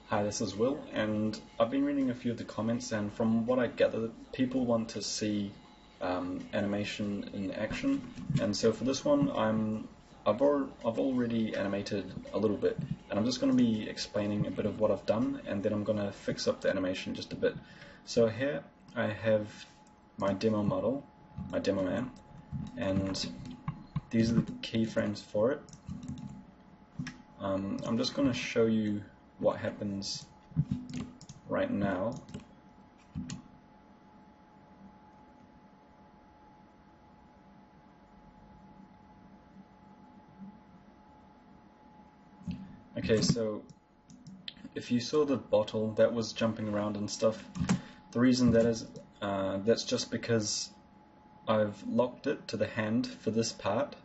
Hi, this is Will, and I've been reading a few of the comments, and from what I gather, people want to see animation in action. And so for this one, I've already animated a little bit, and I'm just going to be explaining a bit of what I've done, and then I'm going to fix up the animation just a bit. So here I have my demo model, my demo man, and these are the keyframes for it. I'm just going to show you what happens right now. Okay, so if you saw the bottle that was jumping around and stuff, the reason that is, that's just because I've locked it to the hand for this part,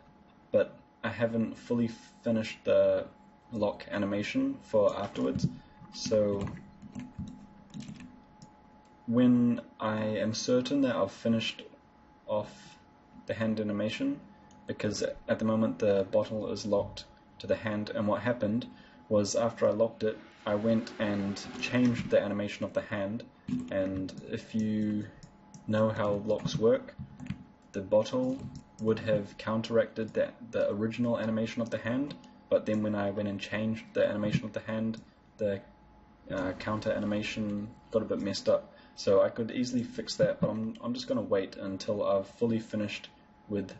but I haven't fully finished the lock animation for afterwards. So when I am certain that I've finished off the hand animation, because at the moment the bottle is locked to the hand, and what happened was after I locked it, I went and changed the animation of the hand, and if you know how locks work, the bottle would have counteracted the original animation of the hand, but then when I went and changed the animation of the hand, the counter animation got a bit messed up. So I could easily fix that, but I'm just going to wait until I've fully finished with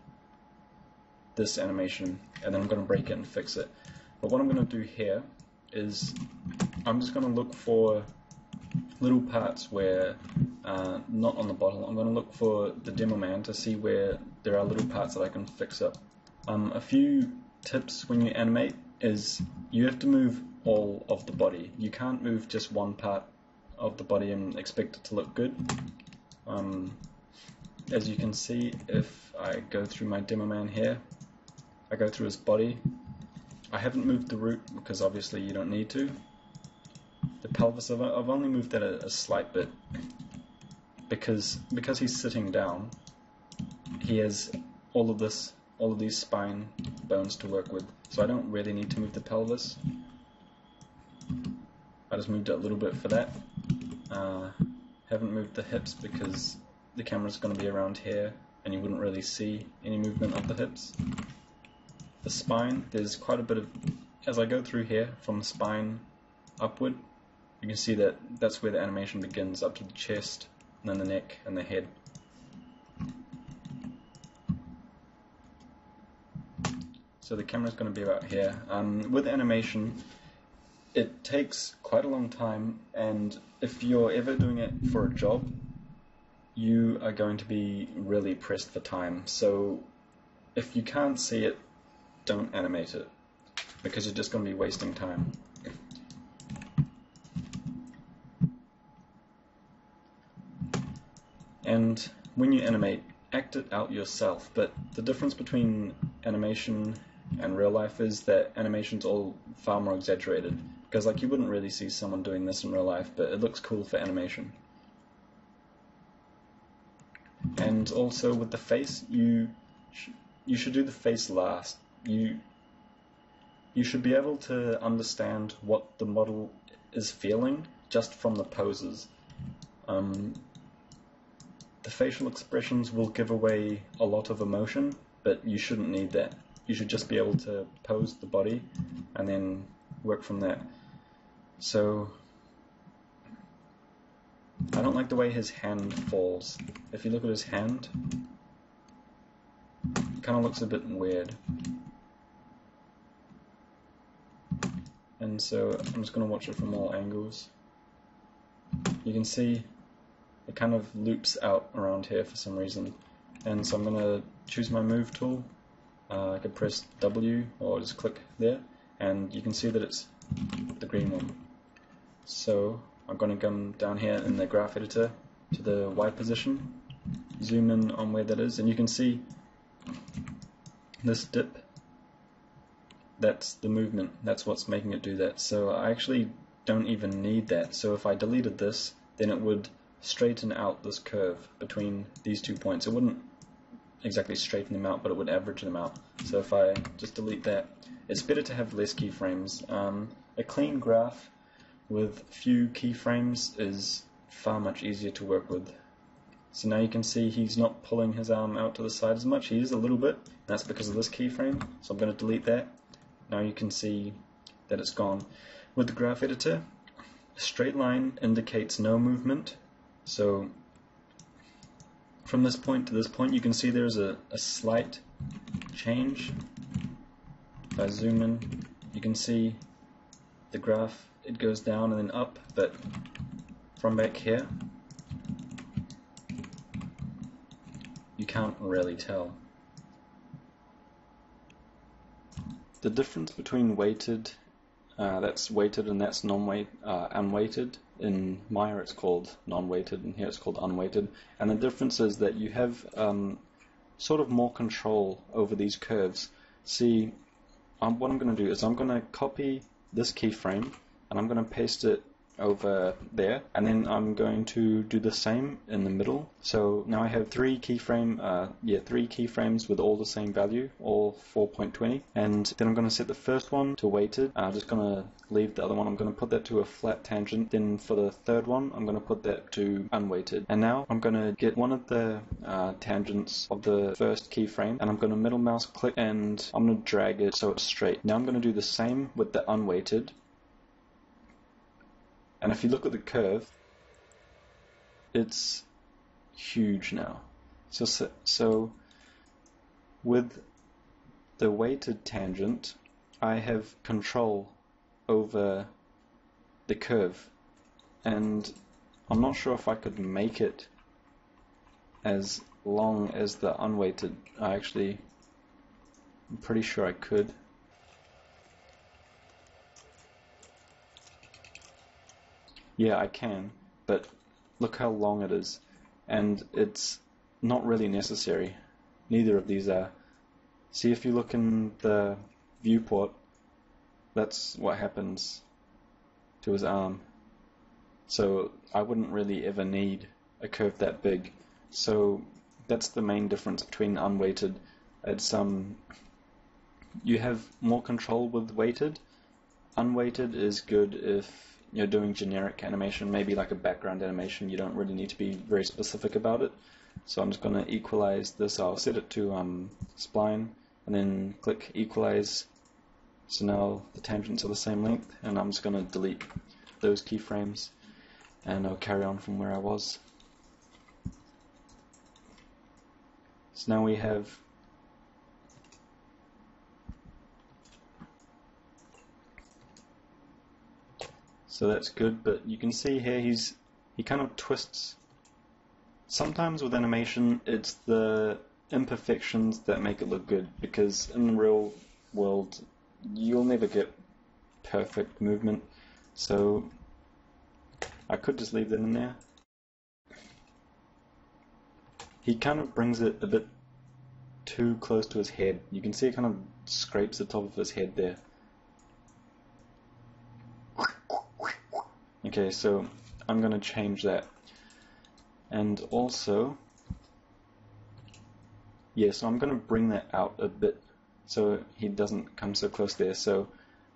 this animation, and then I'm going to break it and fix it. But what I'm going to do here is I'm just going to look for little parts where, not on the bottle, I'm going to look for the demo man to see where there are little parts that I can fix up. A few tips when you animate is you have to move all of the body. You can't move just one part of the body and expect it to look good. As you can see, if I go through my demo man here, I go through his body. I haven't moved the root because obviously you don't need to. The pelvis, I've only moved that a slight bit because he's sitting down. He has all of these spine bones to work with, so I don't really need to move the pelvis. I just moved it a little bit for that. Haven't moved the hips because the camera's going to be around here and you wouldn't really see any movement of the hips. The spine, there's quite a bit of, as I go through here from the spine upward, you can see that that's where the animation begins, up to the chest, and then the neck and the head. So the camera's going to be about here. With animation, it takes quite a long time, and if you're ever doing it for a job, you are going to be really pressed for time. So if you can't see it, don't animate it, because you're just going to be wasting time. And when you animate, act it out yourself. But the difference between animation and real life is that animation's all far more exaggerated, because like you wouldn't really see someone doing this in real life, but it looks cool for animation. And also with the face, you should do the face last. You should be able to understand what the model is feeling just from the poses. The facial expressions will give away a lot of emotion, but you shouldn't need that. You should just be able to pose the body and then work from that. So I don't like the way his hand falls. If you look at his hand, it kind of looks a bit weird. And so I'm just going to watch it from all angles. You can see it kind of loops out around here for some reason. And so I'm going to choose my move tool. I could press W or just click there, and you can see that it's the green one. So I'm going to come down here in the graph editor to the Y position, zoom in on where that is, and you can see this dip. That's the movement, that's what's making it do that. So I actually don't even need that. So if I deleted this, then it would straighten out this curve between these 2 points. It wouldn't exactly straighten them out, but it would average them out. So if I just delete that, it's better to have less keyframes. A clean graph with few keyframes is far much easier to work with. So now you can see he's not pulling his arm out to the side as much. He is a little bit. That's because of this keyframe. So I'm going to delete that. Now you can see that it's gone. With the graph editor, a straight line indicates no movement. So from this point to this point, you can see there's a slight change. If I zoom in, you can see the graph, it goes down and then up, but from back here, you can't really tell. The difference between weighted, that's weighted and that's unweighted. In Maya it's called non-weighted and here it's called unweighted. And the difference is that you have sort of more control over these curves. See, what I'm going to do is I'm going to copy this keyframe and I'm going to paste it over there, and then I'm going to do the same in the middle. So now I have three keyframes with all the same value, all 4.20, and then I'm going to set the first one to weighted. I'm just going to leave the other one. I'm going to put that to a flat tangent. Then for the third one, I'm going to put that to unweighted. And now I'm going to get one of the tangents of the first keyframe, and I'm going to middle mouse click, and I'm going to drag it so it's straight. Now I'm going to do the same with the unweighted. And if you look at the curve, it's huge now. So with the weighted tangent, I have control over the curve. And I'm not sure if I could make it as long as the unweighted. I'm pretty sure I could. Yeah, I can, but look how long it is, and it's not really necessary. Neither of these are. See, if you look in the viewport, that's what happens to his arm. So I wouldn't really ever need a curve that big. So that's the main difference between unweighted. It's you have more control with weighted. Unweighted is good if you're doing generic animation, maybe like a background animation. You don't really need to be very specific about it. So I'm just going to equalize this. I'll set it to spline and then click equalize. So now the tangents are the same length, and I'm just going to delete those keyframes and I'll carry on from where I was. So now we have so that's good, but you can see here he kind of twists. Sometimes with animation, it's the imperfections that make it look good, because in the real world, you'll never get perfect movement. So I could just leave that in there. He kind of brings it a bit too close to his head. You can see it kind of scrapes the top of his head there. Okay, so I'm going to change that. And also, so I'm going to bring that out a bit so he doesn't come so close there. So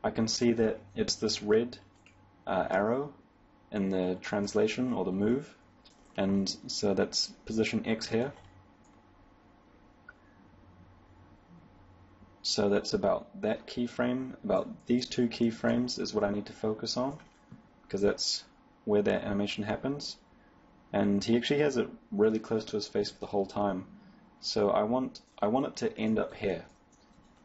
I can see that it's this red arrow in the translation or the move, and so that's position X here. So that's about that keyframe. About these two keyframes is what I need to focus on, because that's where that animation happens. And he actually has it really close to his face for the whole time. So I want it to end up here.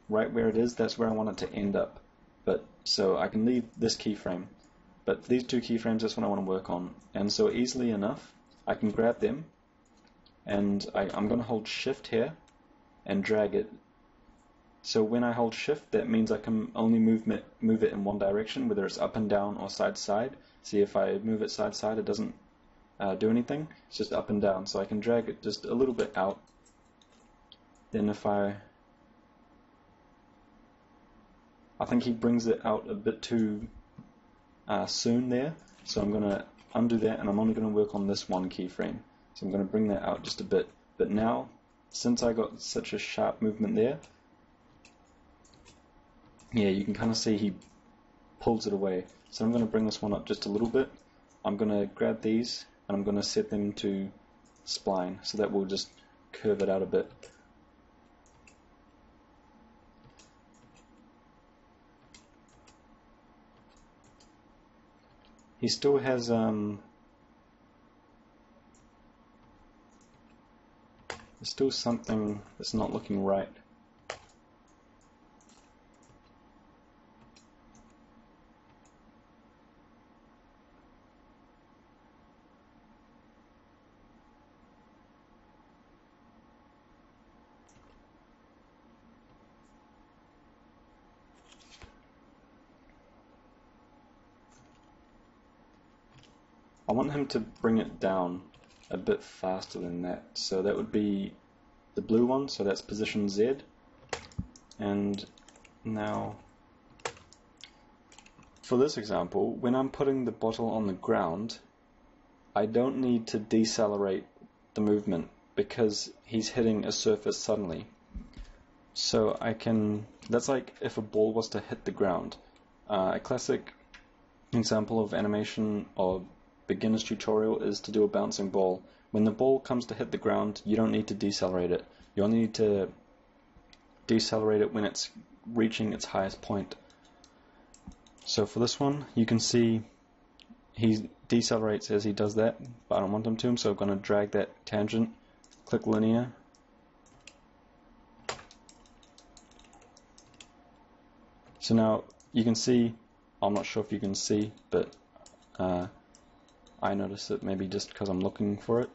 Right where it is, that's where I want it to end up. But so I can leave this keyframe. But these two keyframes, that's what I want to work on. And so easily enough, I can grab them, and I'm going to hold shift here and drag it. So when I hold shift, that means I can only move it in one direction, whether it's up and down or side to side. See, if I move it side to side, it doesn't do anything. It's just up and down. So I can drag it just a little bit out. Then if I think he brings it out a bit too soon there. So I'm going to undo that, and I'm only going to work on this one keyframe. So I'm going to bring that out just a bit. But now, since I got such a sharp movement there, yeah, you can kind of see he pulls it away. So I'm going to bring this one up just a little bit. I'm going to grab these and I'm going to set them to spline, so that will just curve it out a bit. He still has there's still something that's not looking right. I want him to bring it down a bit faster than that, so that would be the blue one, so that's position Z. And now for this example, when I'm putting the bottle on the ground, I don't need to decelerate the movement because he's hitting a surface suddenly. So I can, that's like if a ball was to hit the ground. A classic example of animation or beginner's tutorial is to do a bouncing ball. When the ball comes to hit the ground, you don't need to decelerate it. You only need to decelerate it when it's reaching its highest point. So for this one, you can see he decelerates as he does that, but I don't want him to, so I'm going to drag that tangent, click linear. So now you can see, I'm not sure if you can see, but I notice it maybe just because I'm looking for it.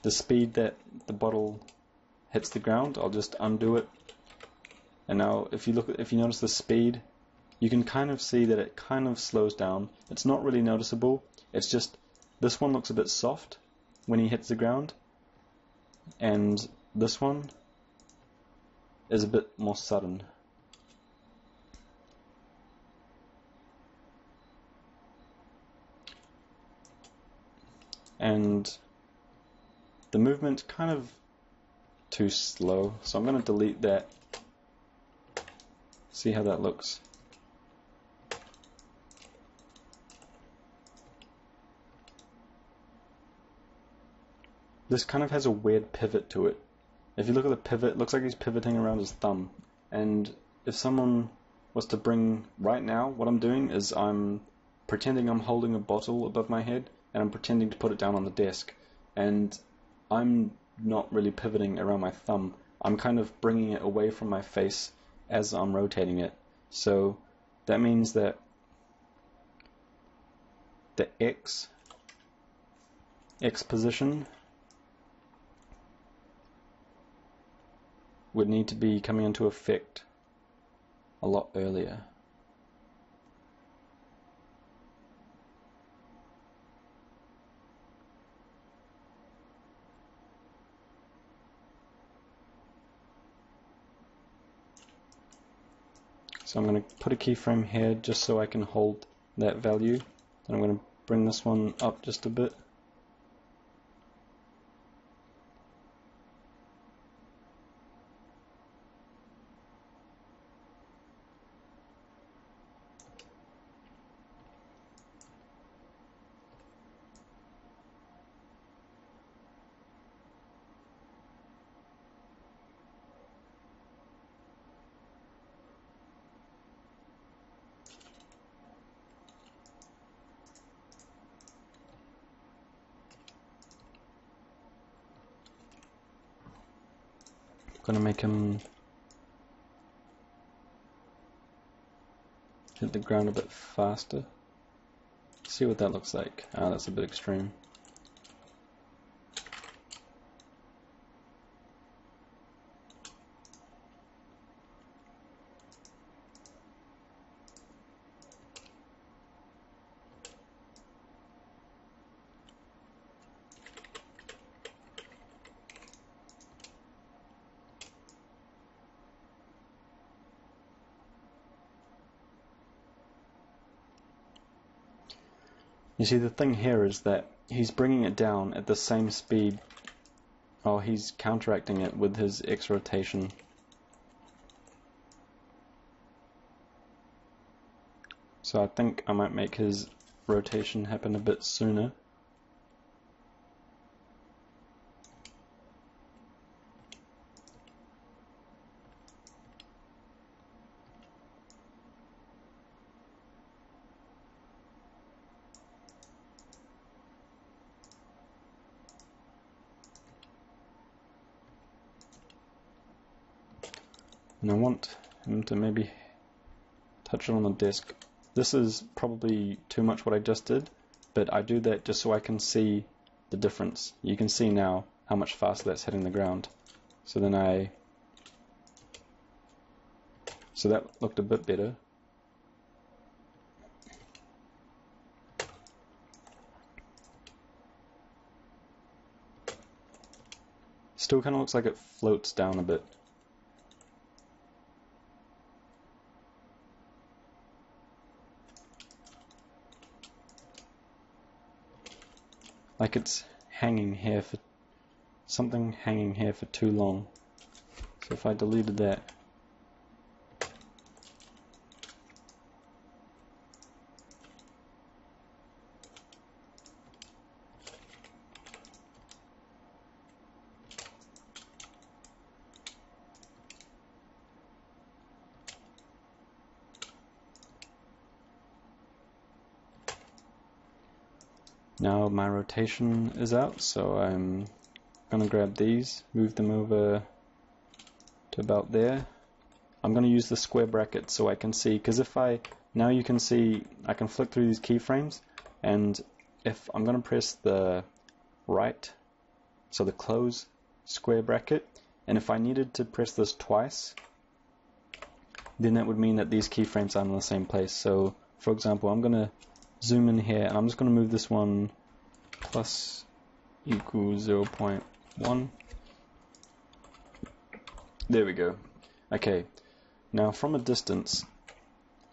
The speed that the bottle hits the ground, I'll just undo it. And now if you notice the speed, you can kind of see that it kind of slows down. It's not really noticeable. It's just this one looks a bit soft when he hits the ground, and this one is a bit more sudden. And the movement's kind of too slow, so I'm going to delete that. See how that looks. This kind of has a weird pivot to it. If you look at the pivot, it looks like he's pivoting around his thumb. And if someone was to bring, right now, what I'm doing is I'm pretending I'm holding a bottle above my head, and I'm pretending to put it down on the desk. And I'm not really pivoting around my thumb. I'm kind of bringing it away from my face as I'm rotating it. So that means that the X position would need to be coming into effect a lot earlier. So I'm going to put a keyframe here just so I can hold that value. And I'm going to bring this one up just a bit. I'm going to make him hit the ground a bit faster. See what that looks like. That's a bit extreme. You see, the thing here is that he's bringing it down at the same speed. Oh, he's counteracting it with his X rotation. So I think I might make his rotation happen a bit sooner. And I want him to maybe touch it on the desk. This is probably too much what I just did, but I do that just so I can see the difference. You can see now how much faster that's hitting the ground. So then so that looked a bit better. Still kind of looks like it floats down a bit. Like it's hanging here for something hanging here for too long. So if I deleted that, now my rotation is out, so I'm going to grab these, move them over to about there. I'm going to use the square bracket so I can see, because now you can see I can flick through these keyframes, and if I'm going to press the right, so the close square bracket, and if I needed to press this twice, then that would mean that these keyframes aren't in the same place. So for example, I'm going to zoom in here, and I'm just going to move this one plus equals 0.1. There we go. Okay, now from a distance,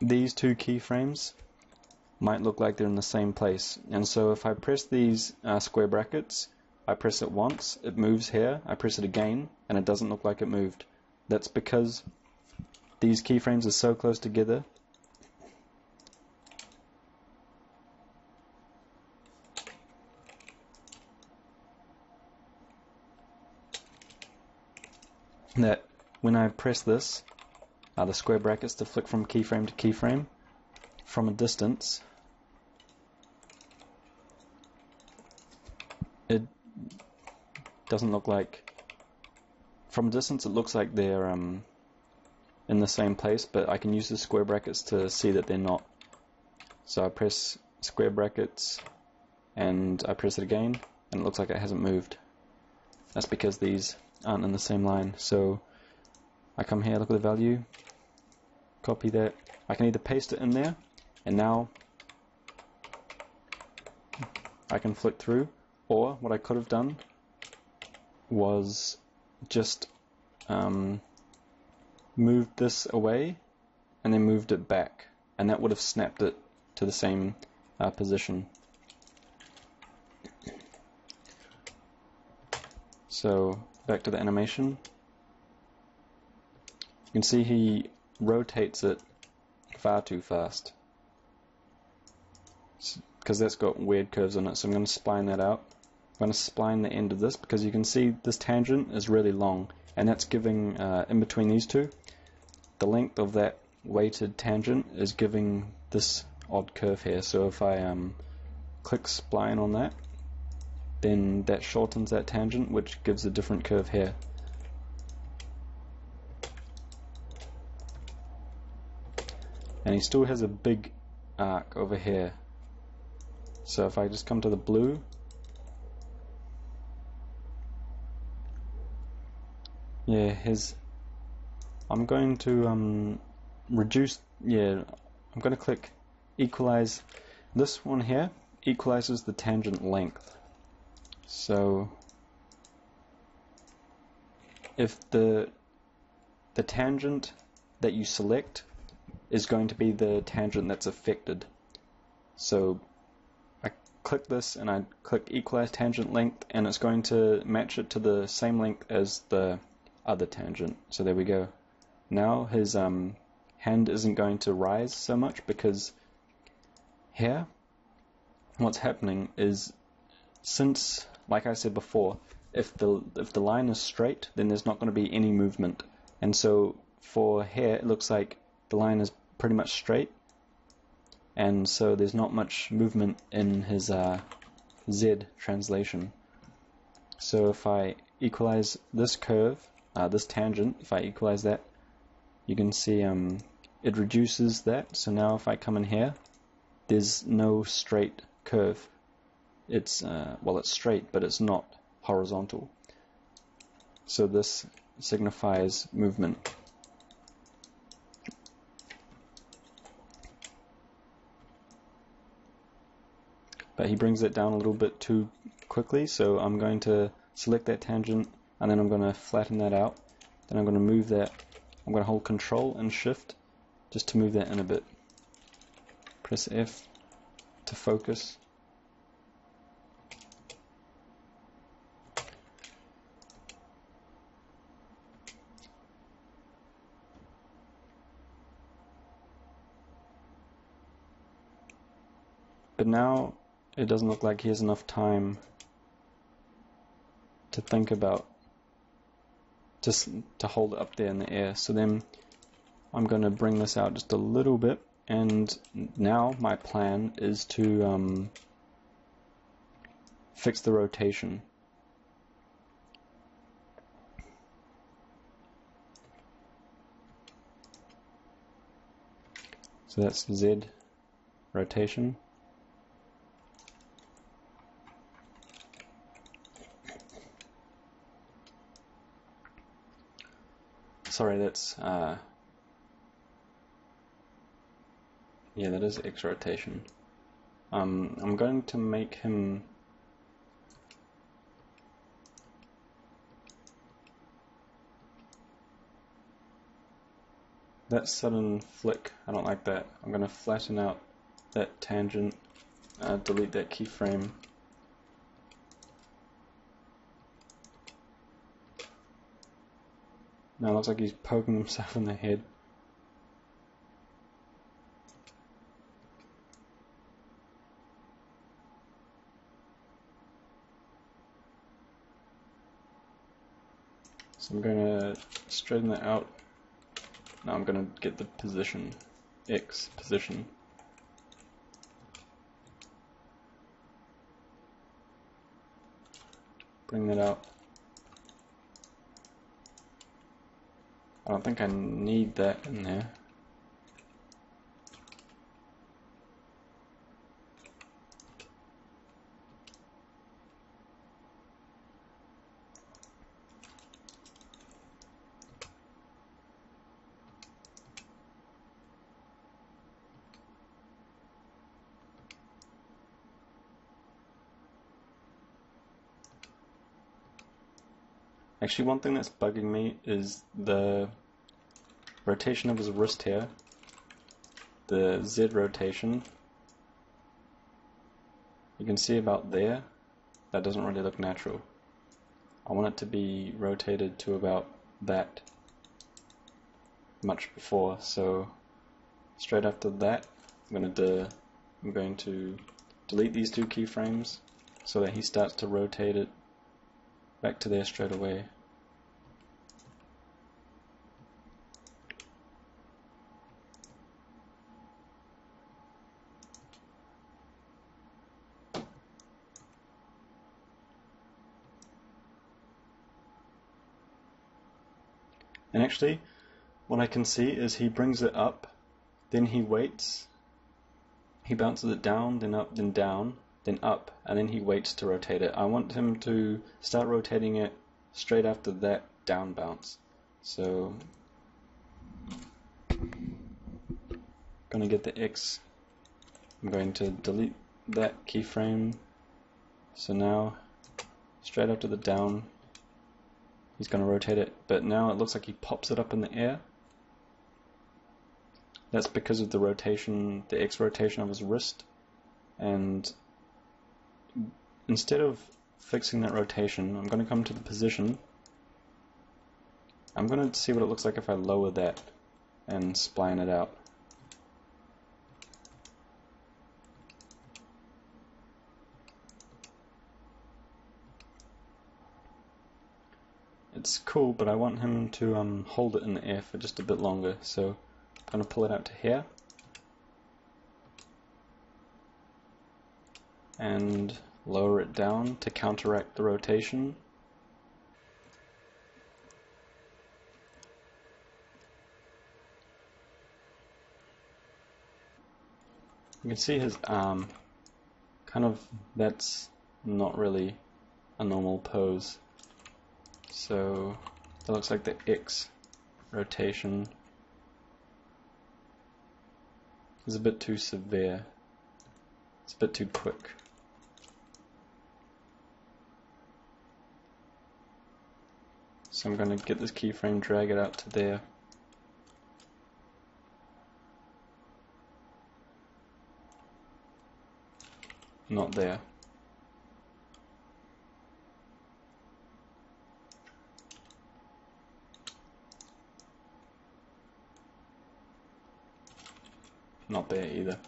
these two keyframes might look like they're in the same place, and so if I press these square brackets, I press it once, it moves here, I press it again, and it doesn't look like it moved. That's because these keyframes are so close together that when I press this, the square brackets to flick from keyframe to keyframe, from a distance, it doesn't look like, from a distance it looks like they're in the same place, but I can use the square brackets to see that they're not. So I press square brackets and I press it again, and it looks like it hasn't moved. That's because these aren't in the same line. So I come here, look at the value, copy that. I can either paste it in there, and now I can flick through, or what I could have done was just moved this away and then moved it back, and that would have snapped it to the same position. So back to the animation. You can see he rotates it far too fast because that's got weird curves on it, so I'm going to spline that out. I'm going to spline the end of this because you can see this tangent is really long, and that's giving, in between these two, the length of that weighted tangent is giving this odd curve here. So if I click spline on that, then that shortens that tangent, which gives a different curve here. And he still has a big arc over here. So if I just come to the blue, yeah, I'm going to reduce, I'm going to click equalize. This one here equalizes the tangent length. So if the tangent that you select is going to be the tangent that's affected, so I click this and I click equalize tangent length, and it's going to match it to the same length as the other tangent. So there we go. Now his hand isn't going to rise so much because here, what's happening is, since, like I said before, if the line is straight, then there's not going to be any movement. And so for here, it looks like the line is pretty much straight, and so there's not much movement in his Z translation. So if I equalize this curve, this tangent, if I equalize that, you can see it reduces that. So now if I come in here, there's no straight curve. It's well, it's straight, but it's not horizontal. So this signifies movement. But he brings it down a little bit too quickly, so I'm going to select that tangent, and then I'm going to flatten that out. Then I'm going to move that. I'm going to hold Control and Shift just to move that in a bit. Press F to focus. But now it doesn't look like he has enough time to think about, just to hold it up there in the air. So then I'm going to bring this out just a little bit, and now my plan is to fix the rotation. So that's Z rotation. Sorry, that's yeah, that is X rotation. I'm going to make him that sudden flick. I don't like that. I'm going to flatten out that tangent, delete that keyframe. Now it looks like he's poking himself in the head. So I'm going to straighten that out. Now I'm going to get the position, X position. Bring that out. I don't think I need that in there. Actually, one thing that's bugging me is the rotation of his wrist here, the Z rotation. You can see about there, that doesn't really look natural. I want it to be rotated to about that much before, so straight after that, I'm going to delete these two keyframes so that he starts to rotate it back to there straight away. And actually, what I can see is he brings it up, then he waits, he bounces it down, then up, then down, then up, and then he waits to rotate it. I want him to start rotating it straight after that down bounce. So I'm going to get the X. I'm going to delete that keyframe. So now, straight after the down, he's going to rotate it, but now it looks like he pops it up in the air. That's because of the rotation, the X rotation of his wrist. And instead of fixing that rotation, I'm going to come to the position. I'm going to see what it looks like if I lower that and spline it out. it's cool, but I want him to hold it in the air for just a bit longer, so I'm going to pull it out to here and lower it down to counteract the rotation. You can see his arm, that's not really a normal pose. So that looks like the X rotation is a bit too severe. It's a bit too quick. So I'm going to get this keyframe, drag it out to there. Not there. Not there either.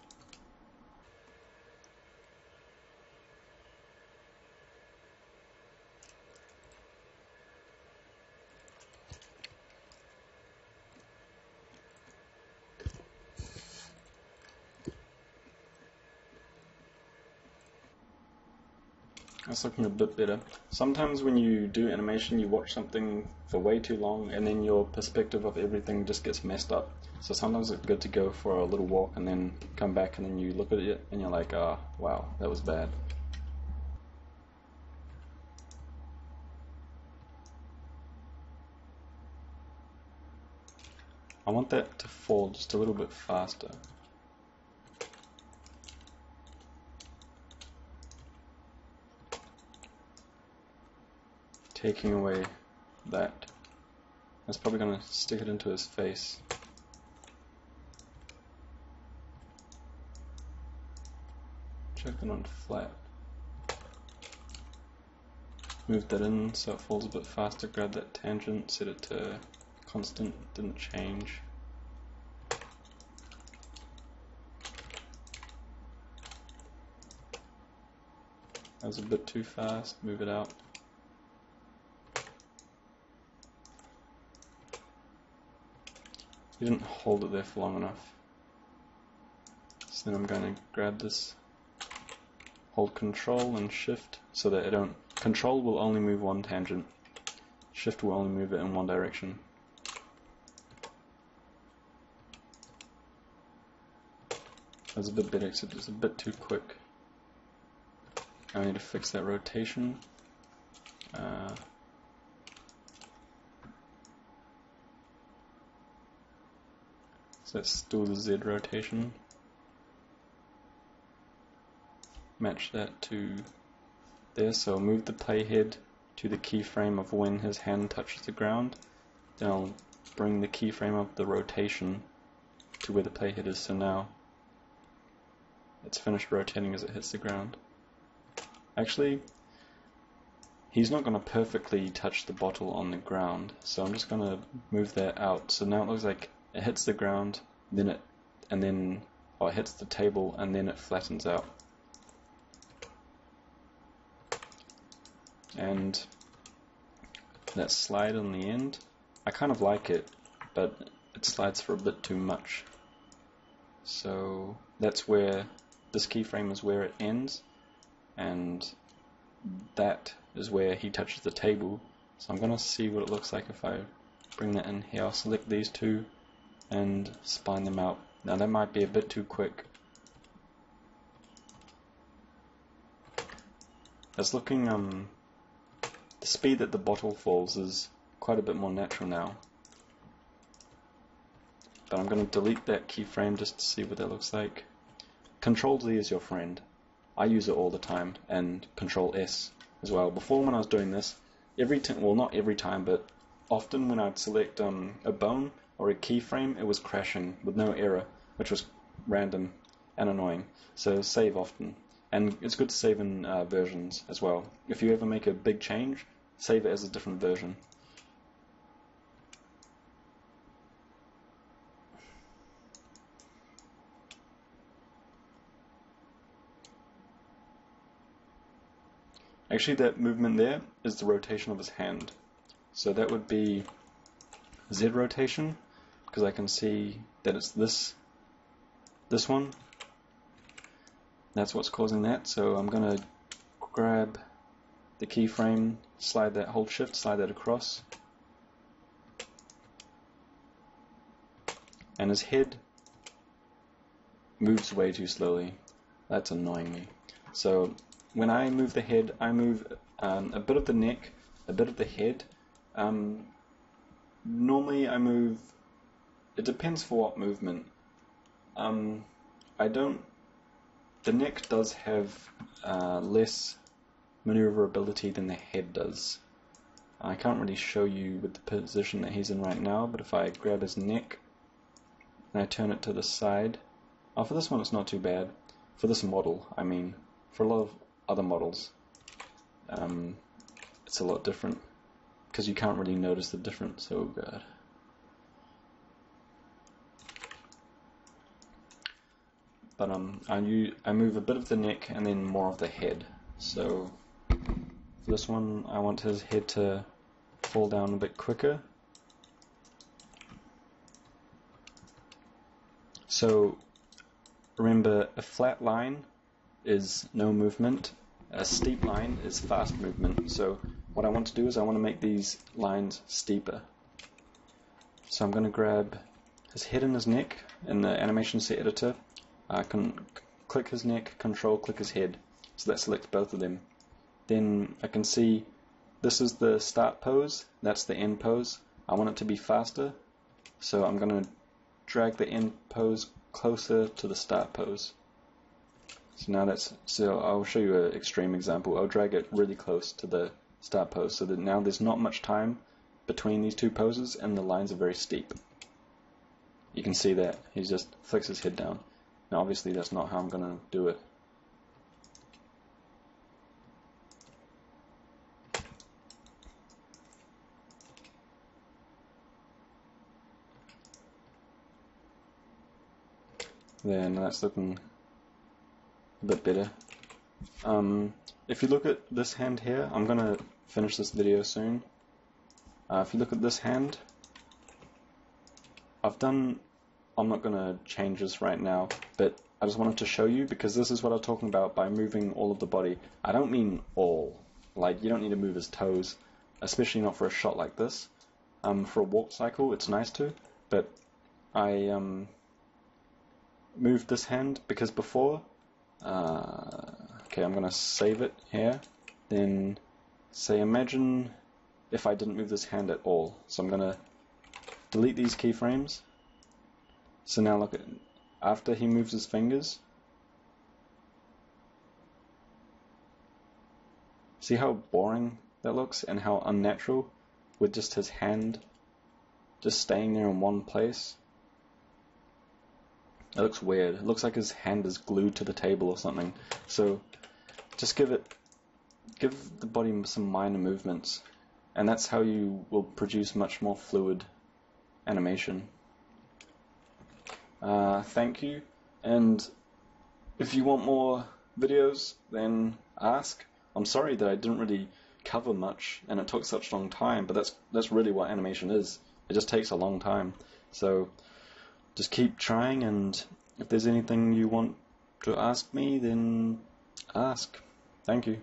That's looking a bit better. Sometimes when you do animation, you watch something for way too long and then your perspective of everything just gets messed up. So sometimes it's good to go for a little walk and then come back and then you look at it and you're like, ah, wow, that was bad. I want that to fall just a little bit faster. Taking away that. That's probably going to stick it into his face. Check it on flat. Move that in so it falls a bit faster, grab that tangent, set it to constant, didn't change. That was a bit too fast, move it out. You didn't hold it there for long enough. So then I'm going to grab this, hold Control and Shift so that I don't. Control will only move one tangent, Shift will only move it in one direction. That's a bit better, except it's a bit too quick. I need to fix that rotation. So let's do the Z rotation. Match that to there, so move the playhead to the keyframe of when his hand touches the ground. Then I'll bring the keyframe of the rotation to where the playhead is, so now it's finished rotating as it hits the ground. Actually, he's not going to perfectly touch the bottle on the ground, so I'm just going to move that out. So now it looks like it hits the ground, then it hits the table, and then it flattens out. And that slide on the end, I kind of like it, but it slides for a bit too much. So that's where this keyframe is where it ends, and that is where he touches the table. So I'm going to see what it looks like if I bring that in here. I'll select these two and spline them out. Now that might be a bit too quick. It's looking, the speed that the bottle falls is quite a bit more natural now. But I'm going to delete that keyframe just to see what that looks like. Control Z is your friend. I use it all the time, and Control S as well. Before, when I was doing this, well, not every time, but often when I'd select a bone or a keyframe, it was crashing with no error, which was random and annoying. So save often. And it's good to save in versions as well. If you ever make a big change, save it as a different version. Actually, that movement there is the rotation of his hand. So that would be Z rotation, because I can see that it's this one. That's what's causing that. So I'm going to grab the keyframe, slide that, hold shift, slide that across. And his head moves way too slowly. That's annoying me. So when I move the head, I move a bit of the neck, a bit of the head. Normally I move, it depends for what movement. The neck does have less maneuverability than the head does. I can't really show you with the position that he's in right now, but if I grab his neck and I turn it to the side, for this one it's not too bad. For this model, I mean, for a lot of other models, it's a lot different, because you can't really notice the difference. Oh god. But I move a bit of the neck and then more of the head. So for this one, I want his head to fall down a bit quicker. So remember, a flat line is no movement. A steep line is fast movement. So what I want to do is I want to make these lines steeper. So I'm going to grab his head and his neck in the animation set editor. I can click his neck, control click his head, so that selects both of them. Then I can see this is the start pose, that's the end pose. I want it to be faster, so I'm going to drag the end pose closer to the start pose. So I'll show you an extreme example. I'll drag it really close to the start pose so that now there's not much time between these two poses and the lines are very steep. You can see that he just flicks his head down. Now obviously that's not how I'm going to do it. Then that's looking a bit better. If you look at this hand here, I'm going to finish this video soon. If you look at this hand, I'm not going to change this right now, but I just wanted to show you, because this is what I'm talking about by moving all of the body. I don't mean all. Like, you don't need to move his toes, especially not for a shot like this. For a walk cycle, it's nice to, but I moved this hand because before, okay, I'm going to save it here, then say imagine if I didn't move this hand at all. So I'm going to delete these keyframes. So now look at, after he moves his fingers, see how boring that looks and how unnatural with just his hand just staying there in one place. It looks weird. It looks like his hand is glued to the table or something. So just give the body some minor movements, and that's how you will produce much more fluid animation. Thank you, and if you want more videos, then ask. I'm sorry that I didn't really cover much and it took such a long time, but that's really what animation is. It just takes a long time. So just keep trying, and if there's anything you want to ask me, then ask. Thank you.